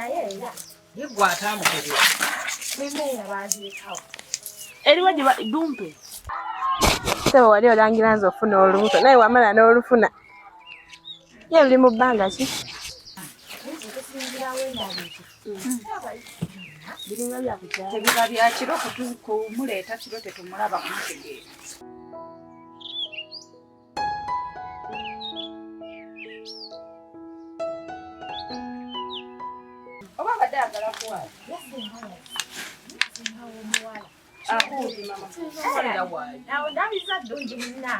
naye yegwa atamukebye. Mimi abaziikawo. Eriwa dumpe. Sebo wali olangira nze ofuna olubuto naye wamala n'olufuna. Ye luli mu bbanga ki? Biringa bya kukyala. Tebiba bya kiro kumuleeta kiro tetumulaba kumutegeera. Oba badde agala kuwala. Akuuzi mama. Okolera waali. Nawo ndabiza ddungi munna.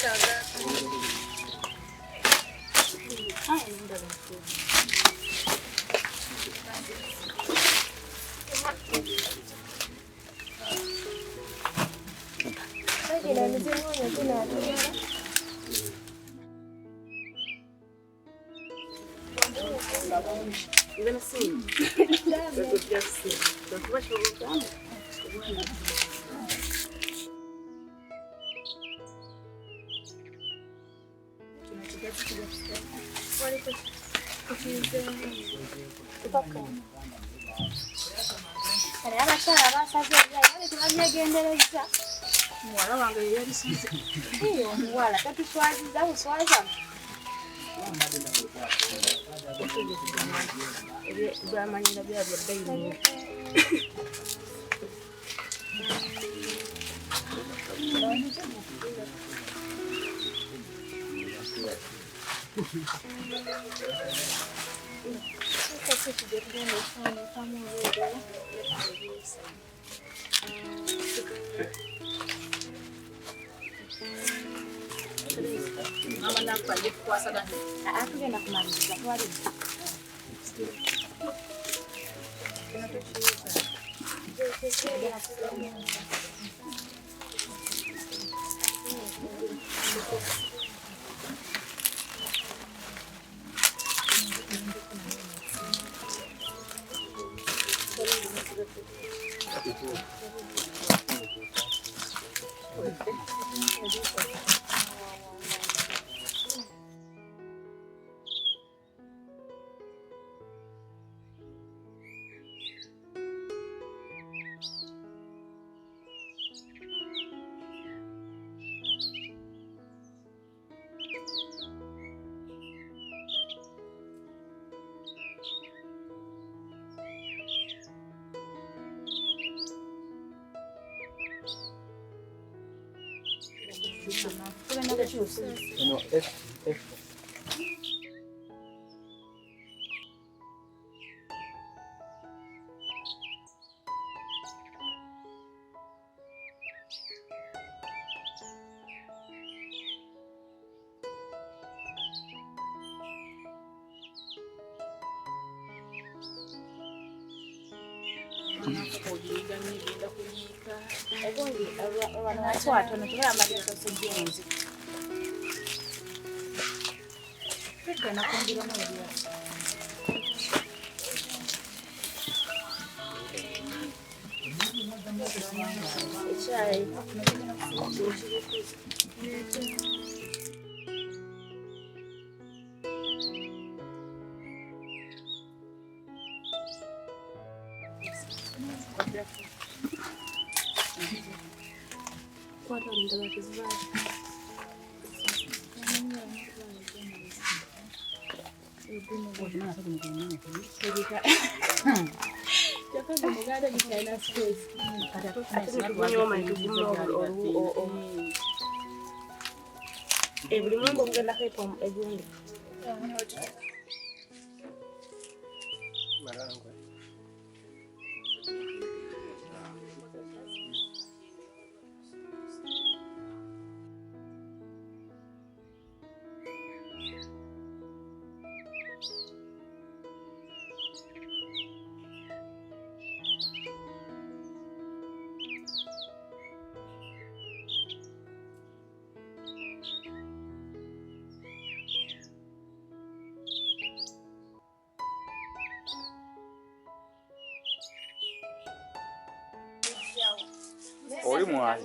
Let me see. Just see. Don't watch what we've done. No, F. Oli mwali.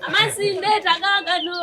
Amazzi ndeeta gaagano.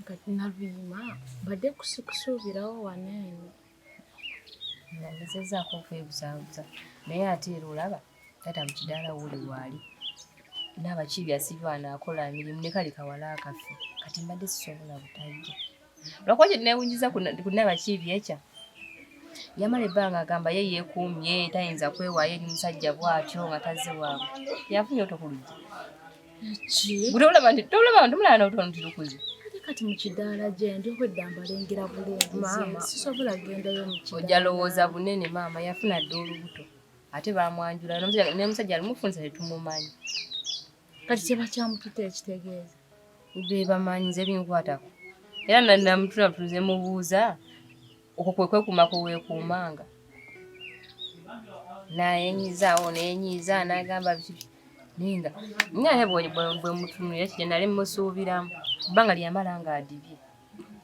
Kati nabima badde kusuubirawo waneeno. Ngezezaako okwebuzaabuza naye ate era olaba taata mu kidaala wuli waali n'abakiibi asibye anaakola emirimu ne kale kawala akafe kati mbadde sisobola butajja lwakuba kye neewunjiza ku n'abakiibi ekya yamala ebbanga agamba ye yeekuumye tayinza kwewaayo eri musajja bw'atyo nga tazze waabwe yafunye otokulujja tolaba ntomulaba n'otono tirukuzi kati mu kidaala gye ndi okwedda mbalengera bulenzi sisobola gendayo mu kidaala. Ojja lowooza bunene maama yafuna dda olubuto ate baamwanjula n'omusajja alimufunisa tetumumanyi kati tebakyamututa ekitegeeza be bamanyize binkwatako era namutula tuze mubuuza okwo kwe kwekuumako weekuumanga nayenyiza oneenyiza n'agamba biki ninga naye bwe mutunulira kye nali musuubiramu ebbanga lyamala ng'adibye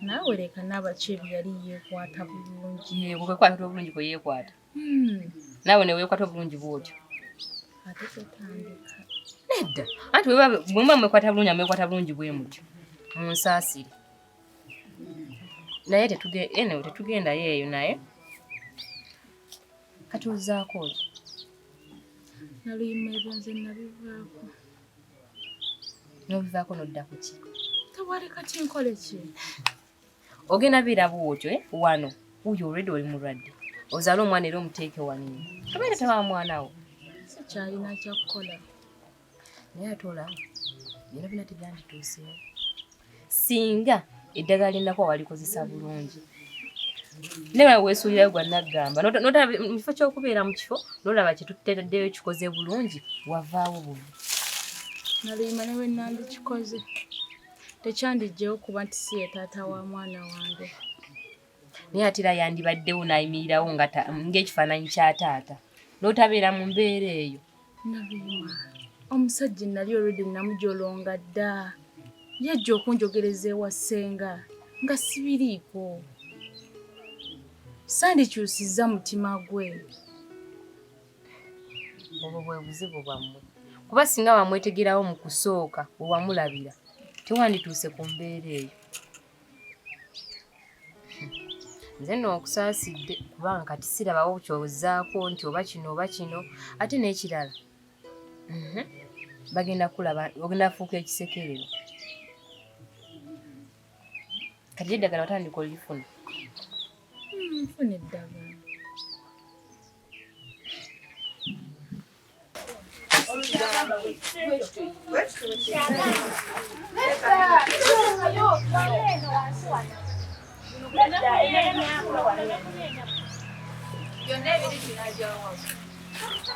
naawe leka n'abakiibi yali yeekwata bulungi bwekwata obulungi kwe yeekwata naawe ne weekwata obulungi bw'otyo ate tetandika nedda anti bwe mwekwata bulungi amwekwata bulungi bwe mutyo munsaasire naye tetugendayo eyo naye kati ozzaako ki naluyima ebyo nze nabivaako n'obivaako n'odda ku ki tewali kati nkole ki ogenda biira bwotyo wano wuyo olwedde oli mulwadde ozaala omwana era omuteeke wanini obeera tewa mwana wo sikyalina kyakukola naye ate olaba byonna byonna tebyandituuseewo singa eddagala lyenako walikozesa bulungi naye weesuulirayo gwa naggamba mu kifo ky'okubeera mu kifo n'olaba kye tuteereddeyo kikoze bulungi wavaawo bubi naluyima ne bwe nandikikoze tekyandiggyewo kuba nti si ye taata wa mwana wange naye ate era yandibaddewo n'ayimirirawo ng'ekifaananyi kya taata n'otabeera mu mbeera eyo naluyima omusajja nali olwedde namujolonga dda yajja okunjogereza ewa ssenga nga sibiriiko sandikyusizza mutima gwe obwo bwe buzibu bwammwe kuba singa wamwetegerawo mu kusooka we wamulabira tewandituuse ku mbeera eyo nze nno okusaasidde kubanga kati sirabawo kyozzaako nti oba kino ate n'ekirala bagenda kulaba ogenda fuuka ekisekerero kati eddagala watandika olifuna nfuna eddagala you.